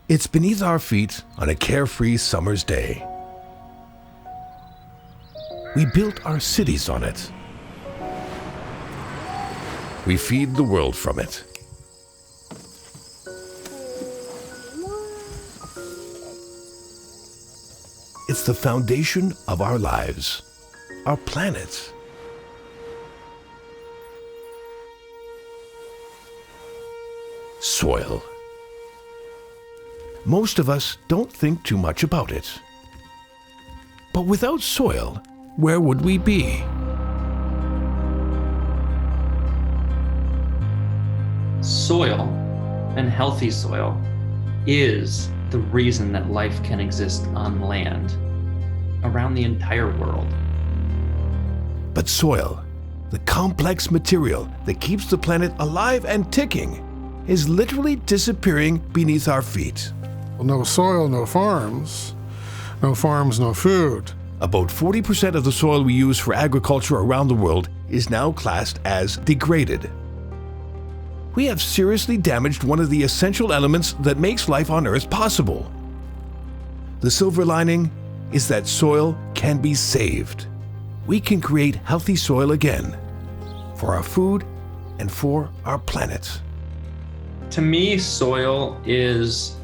It's beneath our feet on a carefree summer's day. We built our cities on it. We feed the world from it. It's the foundation of our lives, our planet. Soil. Most of us don't think too much about it. But without soil, where would we be? Soil, and healthy soil, is the reason that life can exist on land around the entire world. But soil, the complex material that keeps the planet alive and ticking, is literally disappearing beneath our feet. No soil, no farms. No farms, no food. About 40% of the soil we use for agriculture around the world is now classed as degraded. We have seriously damaged one of the essential elements that makes life on Earth possible. The silver lining is that soil can be saved. We can create healthy soil again, for our food and for our planet. To me, soil is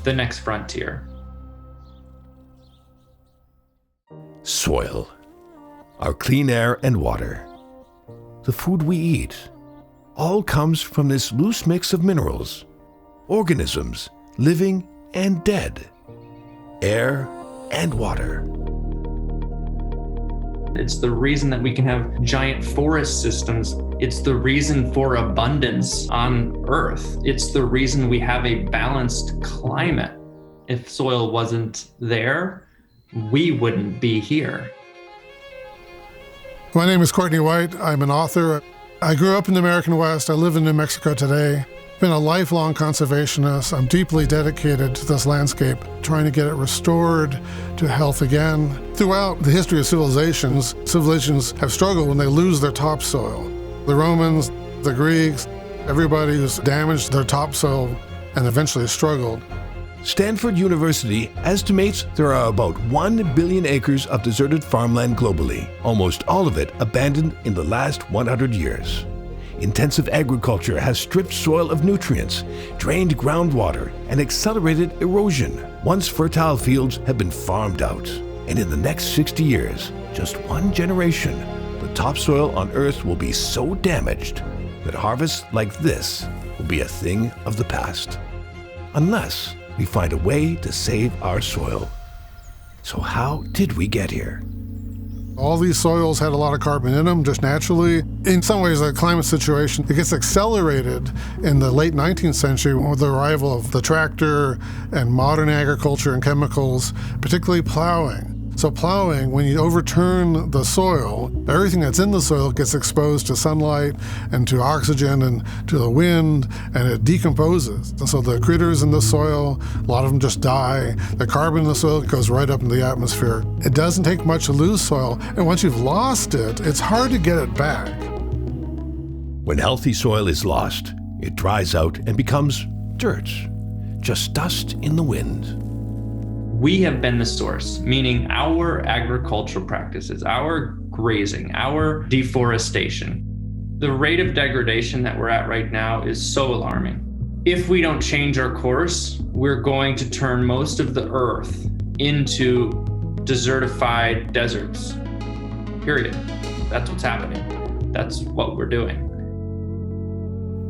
the next frontier. Soil, our clean air and water, the food we eat, all comes from this loose mix of minerals, organisms, living and dead, air and water. It's the reason that we can have giant forest systems. It's the reason for abundance on Earth. It's the reason we have a balanced climate. If soil wasn't there, we wouldn't be here. My name is Courtney White. I'm an author. I grew up in the American West. I live in New Mexico today. Been a lifelong conservationist. I'm deeply dedicated to this landscape, trying to get it restored to health again. Throughout the history of civilizations have struggled when they lose their topsoil. The Romans, the Greeks, everybody who's damaged their topsoil and eventually struggled. Stanford University estimates there are about 1 billion acres of deserted farmland globally, almost all of it abandoned in the last 100 years. Intensive agriculture has stripped soil of nutrients, drained groundwater, and accelerated erosion. Once fertile fields have been farmed out. And in the next 60 years, just one generation, the topsoil on Earth will be so damaged that harvests like this will be a thing of the past. Unless we find a way to save our soil. So how did we get here? All these soils had a lot of carbon in them just naturally. In some ways, the climate situation, it gets accelerated in the late 19th century with the arrival of the tractor and modern agriculture and chemicals, particularly plowing. So plowing, when you overturn the soil, everything that's in the soil gets exposed to sunlight and to oxygen and to the wind, and it decomposes. And so the critters in the soil, a lot of them just die. The carbon in the soil goes right up into the atmosphere. It doesn't take much to lose soil, and once you've lost it, it's hard to get it back. When healthy soil is lost, it dries out and becomes dirt, just dust in the wind. We have been the source, meaning our agricultural practices, our grazing, our deforestation. The rate of degradation that we're at right now is so alarming. If we don't change our course, we're going to turn most of the Earth into desertified deserts. Period. That's what's happening. That's what we're doing.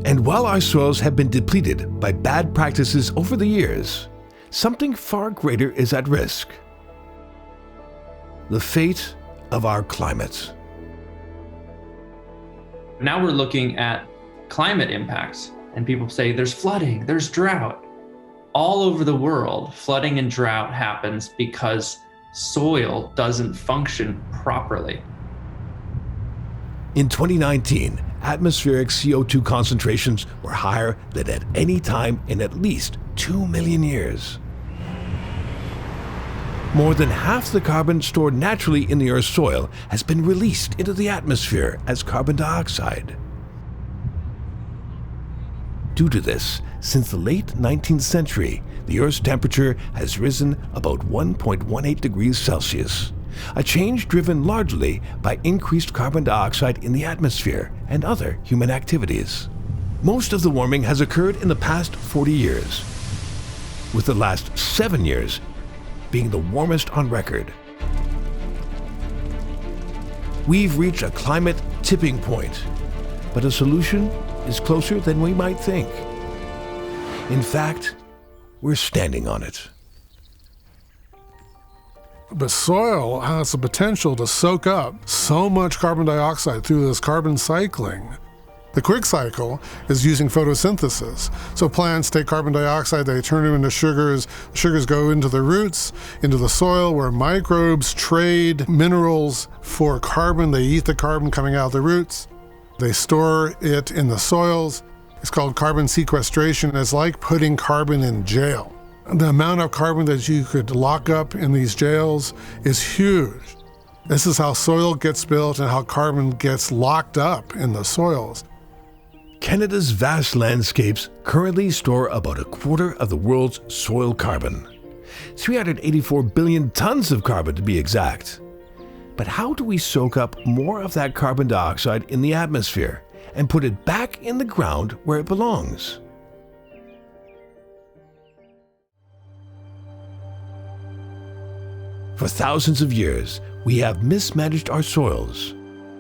And while our soils have been depleted by bad practices over the years, something far greater is at risk. The fate of our climate. Now we're looking at climate impacts, and people say there's flooding, there's drought. All over the world, flooding and drought happens because soil doesn't function properly. In 2019, atmospheric CO2 concentrations were higher than at any time in at least 2 million years. More than half the carbon stored naturally in the Earth's soil has been released into the atmosphere as carbon dioxide. Due to this, since the late 19th century, the Earth's temperature has risen about 1.18 degrees Celsius, a change driven largely by increased carbon dioxide in the atmosphere and other human activities. Most of the warming has occurred in the past 40 years, with the last 7 years being the warmest on record. We've reached a climate tipping point, but a solution is closer than we might think. In fact, we're standing on it. But soil has the potential to soak up so much carbon dioxide through this carbon cycling. The quick cycle is using photosynthesis. So plants take carbon dioxide, they turn it into sugars. Sugars go into the roots, into the soil, where microbes trade minerals for carbon. They eat the carbon coming out of the roots. They store it in the soils. It's called carbon sequestration. It's like putting carbon in jail. The amount of carbon that you could lock up in these jails is huge. This is how soil gets built and how carbon gets locked up in the soils. Canada's vast landscapes currently store about a quarter of the world's soil carbon. 384 billion tons of carbon to be exact. But how do we soak up more of that carbon dioxide in the atmosphere and put it back in the ground where it belongs? For thousands of years, we have mismanaged our soils,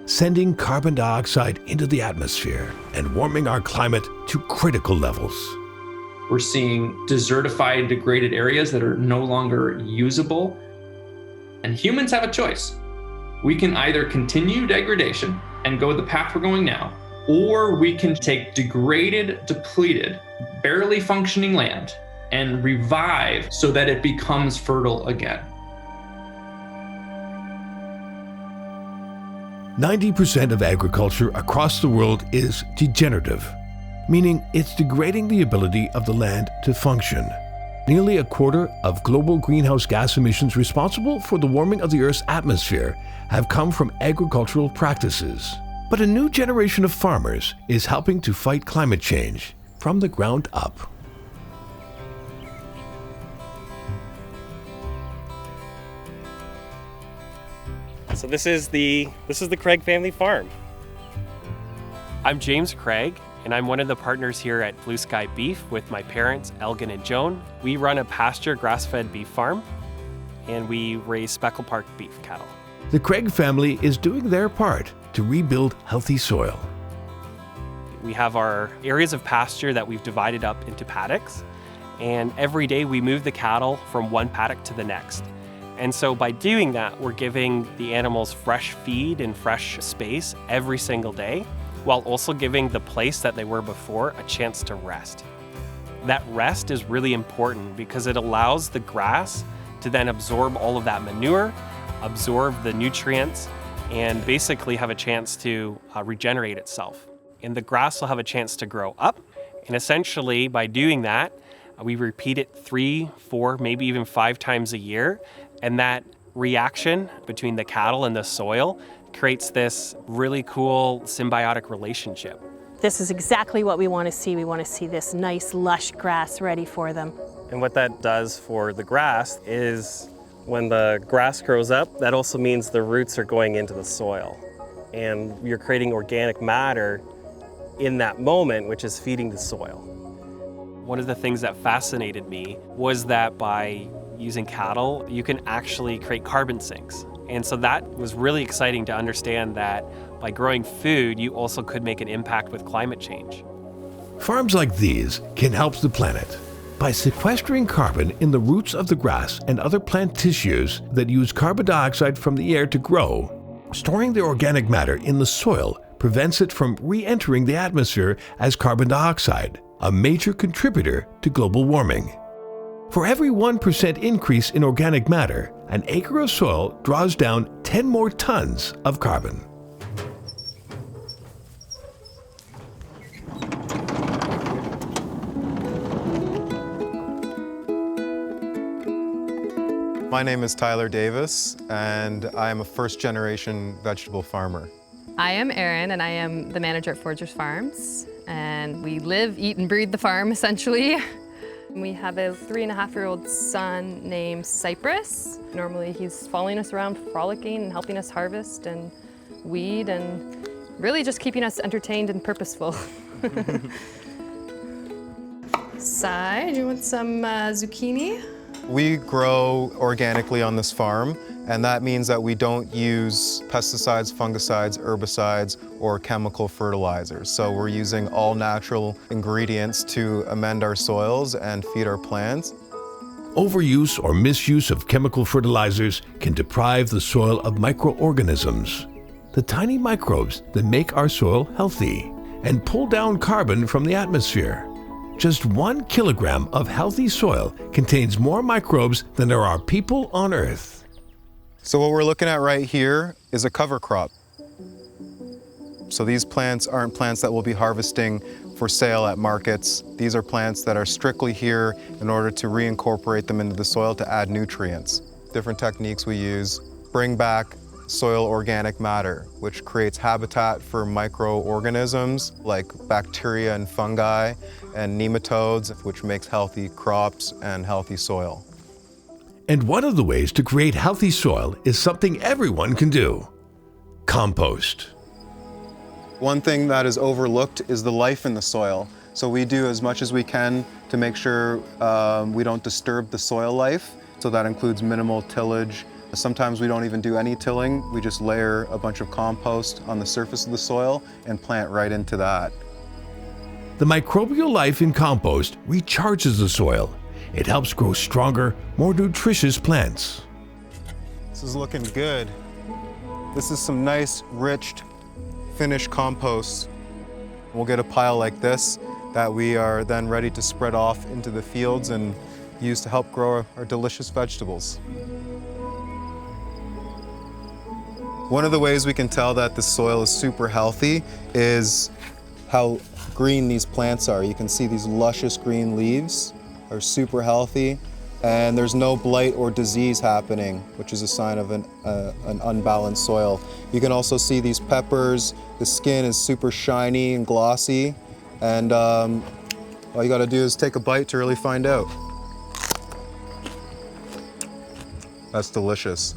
sending carbon dioxide into the atmosphere and warming our climate to critical levels. We're seeing desertified, degraded areas that are no longer usable. And humans have a choice. We can either continue degradation and go the path we're going now, or we can take degraded, depleted, barely functioning land and revive so that it becomes fertile again. 90% of agriculture across the world is degenerative, meaning it's degrading the ability of the land to function. Nearly a quarter of global greenhouse gas emissions responsible for the warming of the Earth's atmosphere have come from agricultural practices. But a new generation of farmers is helping to fight climate change from the ground up. So this is the Craig family farm. I'm James Craig, and I'm one of the partners here at Blue Sky Beef with my parents, Elgin and Joan. We run a pasture grass-fed beef farm, and we raise Speckle Park beef cattle. The Craig family is doing their part to rebuild healthy soil. We have our areas of pasture that we've divided up into paddocks, and every day we move the cattle from one paddock to the next. And so by doing that, we're giving the animals fresh feed and fresh space every single day, while also giving the place that they were before a chance to rest. That rest is really important because it allows the grass to then absorb all of that manure, absorb the nutrients, and basically have a chance to regenerate itself. And the grass will have a chance to grow up. And essentially, by doing that, we repeat it 3, 4, maybe even 5 times a year. And that reaction between the cattle and the soil creates this really cool symbiotic relationship. This is exactly what we want to see. We want to see this nice, lush grass ready for them. And what that does for the grass is when the grass grows up, that also means the roots are going into the soil. And you're creating organic matter in that moment, which is feeding the soil. One of the things that fascinated me was that by using cattle, you can actually create carbon sinks. And so that was really exciting to understand that by growing food, you also could make an impact with climate change. Farms like these can help the planet by sequestering carbon in the roots of the grass and other plant tissues that use carbon dioxide from the air to grow. Storing the organic matter in the soil prevents it from re-entering the atmosphere as carbon dioxide, a major contributor to global warming. For every 1% increase in organic matter, an acre of soil draws down 10 more tons of carbon. My name is Tyler Davis, and I am a first-generation vegetable farmer. I am Erin, and I am the manager at Foragers Farms. and we live, eat, and breathe the farm, essentially. We have a 3.5-year-old son named Cypress. Normally he's following us around, frolicking and helping us harvest and weed and really just keeping us entertained and purposeful. Si, do you want some zucchini? We grow organically on this farm, and that means that we don't use pesticides, fungicides, herbicides, or chemical fertilizers. So we're using all natural ingredients to amend our soils and feed our plants. Overuse or misuse of chemical fertilizers can deprive the soil of microorganisms, the tiny microbes that make our soil healthy and pull down carbon from the atmosphere. Just 1 kilogram of healthy soil contains more microbes than there are people on Earth. So what we're looking at right here is a cover crop. So these plants aren't plants that we'll be harvesting for sale at markets. These are plants that are strictly here in order to reincorporate them into the soil to add nutrients. Different techniques we use bring back soil organic matter, which creates habitat for microorganisms like bacteria and fungi and nematodes, which makes healthy crops and healthy soil. And one of the ways to create healthy soil is something everyone can do: compost. One thing that is overlooked is the life in the soil. So we do as much as we can to make sure we don't disturb the soil life. So that includes minimal tillage. Sometimes we don't even do any tilling. We just layer a bunch of compost on the surface of the soil and plant right into that. The microbial life in compost recharges the soil. It helps grow stronger, more nutritious plants. This is looking good. This is some nice, rich, finished compost. We'll get a pile like this that we are then ready to spread off into the fields and use to help grow our delicious vegetables. One of the ways we can tell that the soil is super healthy is how green these plants are. You can see these luscious green leaves are super healthy, and there's no blight or disease happening, which is a sign of an unbalanced soil. You can also see these peppers. The skin is super shiny and glossy, and all you gotta do is take a bite to really find out. That's delicious.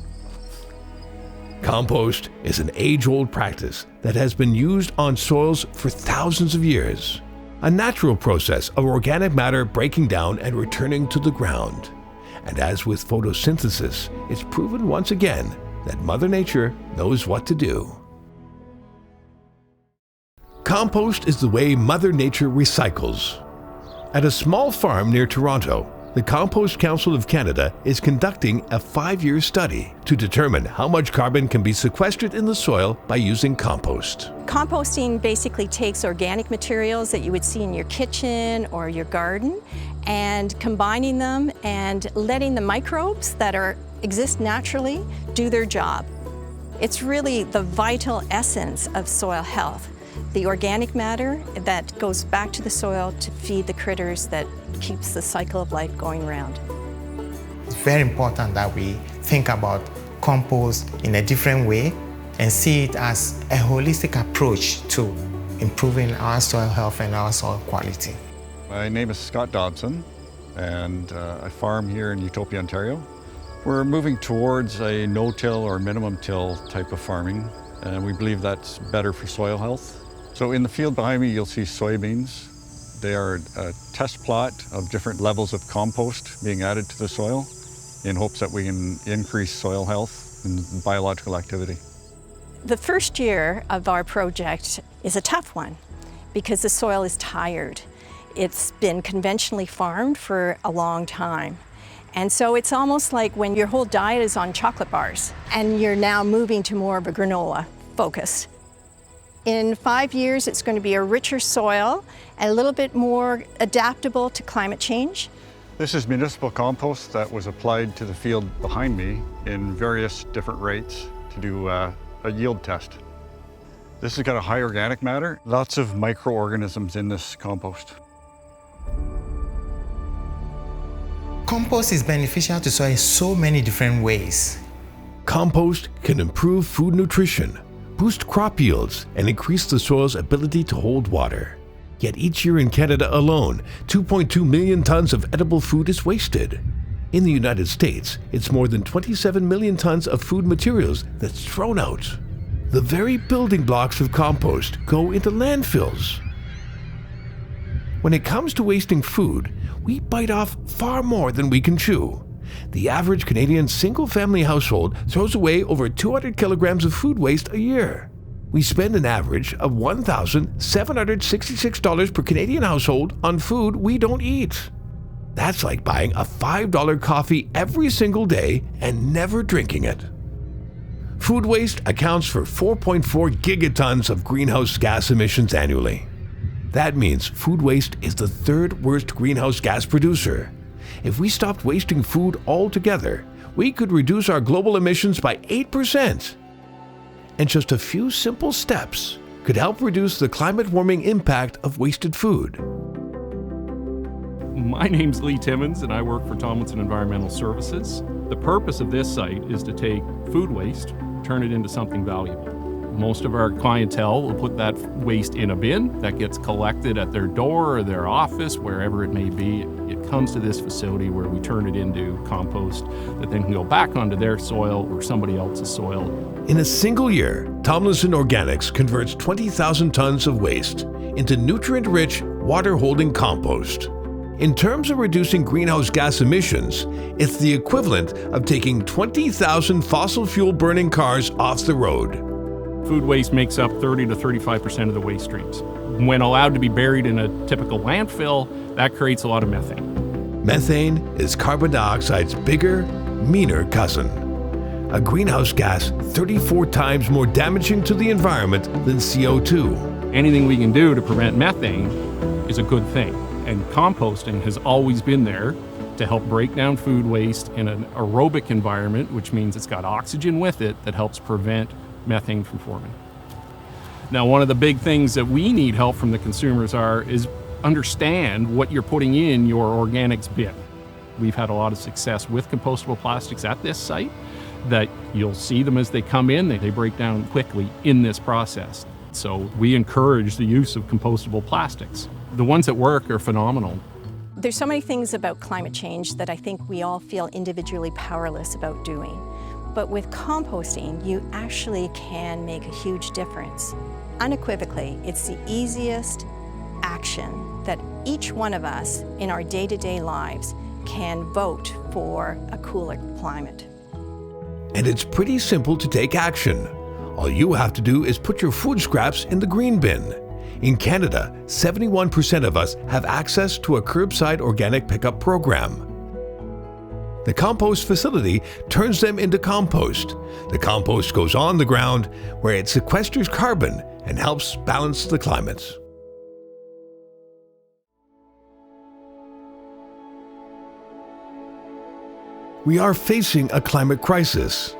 Compost is an age-old practice that has been used on soils for thousands of years. A natural process of organic matter breaking down and returning to the ground. And as with photosynthesis, it's proven once again that Mother Nature knows what to do. Compost is the way Mother Nature recycles. At a small farm near Toronto, the Compost Council of Canada is conducting a 5-year study to determine how much carbon can be sequestered in the soil by using compost. Composting basically takes organic materials that you would see in your kitchen or your garden and combining them and letting the microbes that exist naturally do their job. It's really the vital essence of soil health. The organic matter that goes back to the soil to feed the critters that keeps the cycle of life going round. It's very important that we think about compost in a different way and see it as a holistic approach to improving our soil health and our soil quality. My name is Scott Dobson, and I farm here in Utopia, Ontario. We're moving towards a no-till or minimum-till type of farming, and we believe that's better for soil health. So in the field behind me, you'll see soybeans. They are a test plot of different levels of compost being added to the soil in hopes that we can increase soil health and biological activity. The first year of our project is a tough one because the soil is tired. It's been conventionally farmed for a long time. And so it's almost like when your whole diet is on chocolate bars and you're now moving to more of a granola focus. In 5 years, it's going to be a richer soil and a little bit more adaptable to climate change. This is municipal compost that was applied to the field behind me in various different rates to do a yield test. This has got a high organic matter, lots of microorganisms in this compost. Compost is beneficial to soil in so many different ways. Compost can improve food nutrition, boost crop yields, and increase the soil's ability to hold water. Yet each year in Canada alone, 2.2 million tons of edible food is wasted. In the United States, it's more than 27 million tons of food materials that's thrown out. The very building blocks of compost go into landfills. When it comes to wasting food, we bite off far more than we can chew. The average Canadian single-family household throws away over 200 kilograms of food waste a year. We spend an average of $1,766 per Canadian household on food we don't eat. That's like buying a $5 coffee every single day and never drinking it. Food waste accounts for 4.4 gigatons of greenhouse gas emissions annually. That means food waste is the third worst greenhouse gas producer. If we stopped wasting food altogether, we could reduce our global emissions by 8%. And just a few simple steps could help reduce the climate warming impact of wasted food. My name's Lee Timmons and I work for Tomlinson Environmental Services. The purpose of this site is to take food waste, turn it into something valuable. Most of our clientele will put that waste in a bin that gets collected at their door or their office, wherever it may be. It comes to this facility where we turn it into compost that then can go back onto their soil or somebody else's soil. In a single year, Tomlinson Organics converts 20,000 tons of waste into nutrient-rich, water-holding compost. In terms of reducing greenhouse gas emissions, it's the equivalent of taking 20,000 fossil fuel burning cars off the road. Food waste makes up 30 to 35% of the waste streams. When allowed to be buried in a typical landfill, that creates a lot of methane. Methane is carbon dioxide's bigger, meaner cousin. A greenhouse gas 34 times more damaging to the environment than CO2. Anything we can do to prevent methane is a good thing. And composting has always been there to help break down food waste in an aerobic environment, which means it's got oxygen with it that helps prevent methane from forming. Now, one of the big things that we need help from the consumers is understand what you're putting in your organics bin. We've had a lot of success with compostable plastics at this site, that you'll see them as they come in, they break down quickly in this process. So we encourage the use of compostable plastics. The ones that work are phenomenal. There's so many things about climate change that I think we all feel individually powerless about doing. But with composting, you actually can make a huge difference. Unequivocally, it's the easiest action that each one of us in our day-to-day lives can vote for a cooler climate. And it's pretty simple to take action. All you have to do is put your food scraps in the green bin. In Canada, 71% of us have access to a curbside organic pickup program. The compost facility turns them into compost. The compost goes on the ground where it sequesters carbon and helps balance the climate. We are facing a climate crisis,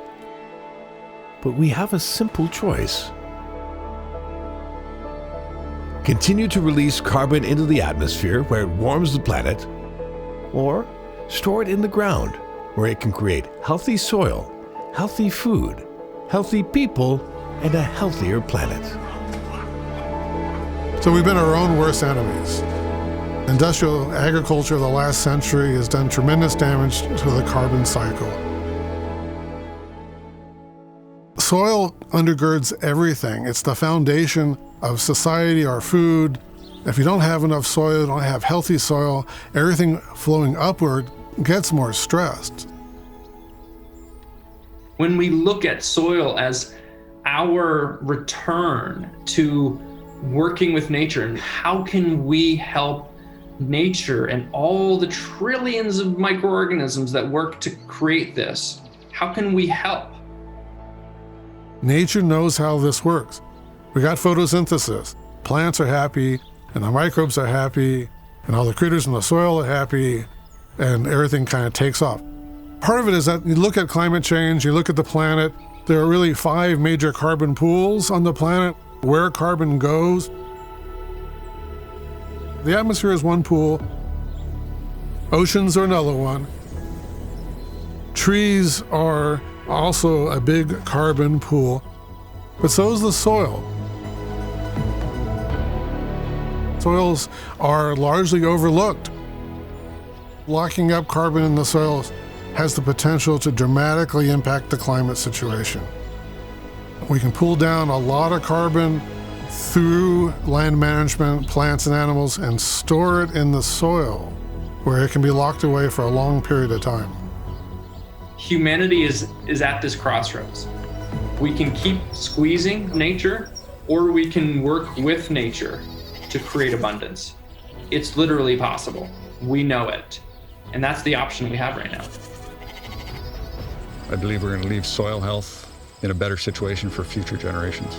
but we have a simple choice. Continue to release carbon into the atmosphere where it warms the planet, or store it in the ground where it can create healthy soil, healthy food, healthy people, and a healthier planet. So we've been our own worst enemies. Industrial agriculture of the last century has done tremendous damage to the carbon cycle. Soil undergirds everything. It's the foundation of society, our food. If you don't have enough soil, you don't have healthy soil, everything flowing upward gets more stressed. When we look at soil as our return to working with nature, and how can we help nature and all the trillions of microorganisms that work to create this, how can we help? Nature knows how this works. We got photosynthesis. Plants are happy, and the microbes are happy, and all the critters in the soil are happy, and everything kind of takes off. Part of it is that you look at climate change, you look at the planet, there are really 5 major carbon pools on the planet. Where carbon goes, the atmosphere is one pool, oceans are another one, trees are also a big carbon pool, but so is the soil. Soils are largely overlooked. Locking up carbon in the soils has the potential to dramatically impact the climate situation. We can pull down a lot of carbon through land management, plants and animals, and store it in the soil where it can be locked away for a long period of time. Humanity is at this crossroads. We can keep squeezing nature, or we can work with nature to create abundance. It's literally possible. We know it. And that's the option we have right now. I believe we're going to leave soil health in a better situation for future generations.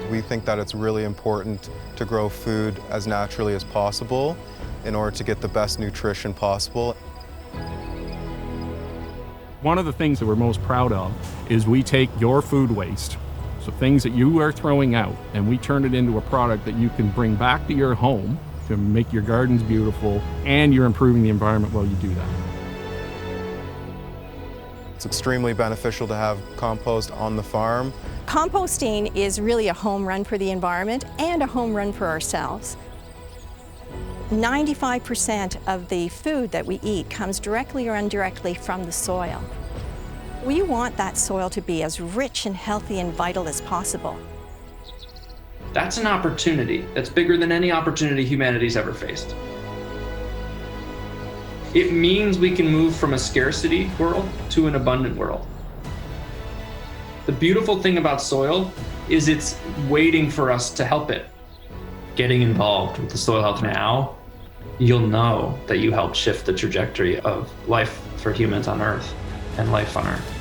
We think that it's really important to grow food as naturally as possible in order to get the best nutrition possible. One of the things that we're most proud of is we take your food waste, so things that you are throwing out, and we turn it into a product that you can bring back to your home to make your gardens beautiful, and you're improving the environment while you do that. It's extremely beneficial to have compost on the farm. Composting is really a home run for the environment and a home run for ourselves. 95% of the food that we eat comes directly or indirectly from the soil. We want that soil to be as rich and healthy and vital as possible. That's an opportunity that's bigger than any opportunity humanity's ever faced. It means we can move from a scarcity world to an abundant world. The beautiful thing about soil is it's waiting for us to help it. Getting involved with the soil health now, you'll know that you helped shift the trajectory of life for humans on Earth and life on Earth.